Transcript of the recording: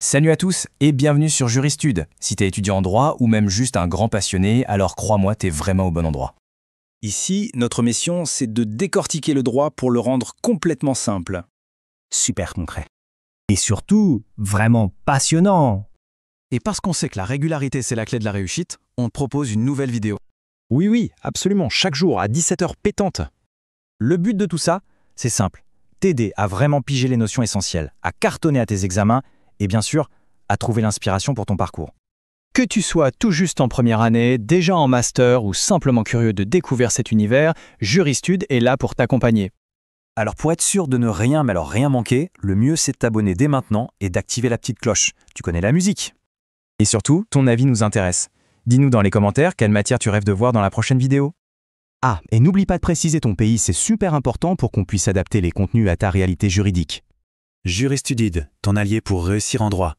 Salut à tous et bienvenue sur Juristude. Si t'es étudiant en droit ou même juste un grand passionné, alors crois-moi, t'es vraiment au bon endroit. Ici, notre mission, c'est de décortiquer le droit pour le rendre complètement simple. Super concret. Et surtout, vraiment passionnant. Et parce qu'on sait que la régularité c'est la clé de la réussite, on te propose une nouvelle vidéo. Oui, absolument, chaque jour à 17h pétante. Le but de tout ça, c'est simple. T'aider à vraiment piger les notions essentielles, à cartonner à tes examens et bien sûr, à trouver l'inspiration pour ton parcours. Que tu sois tout juste en première année, déjà en master ou simplement curieux de découvrir cet univers, Juristude est là pour t'accompagner. Alors pour être sûr de ne rien, mais alors rien manquer, le mieux c'est de t'abonner dès maintenant et d'activer la petite cloche. Tu connais la musique. Et surtout, ton avis nous intéresse. Dis-nous dans les commentaires quelle matière tu rêves de voir dans la prochaine vidéo. Ah, et n'oublie pas de préciser ton pays, c'est super important pour qu'on puisse adapter les contenus à ta réalité juridique. Juristudide, ton allié pour réussir en droit.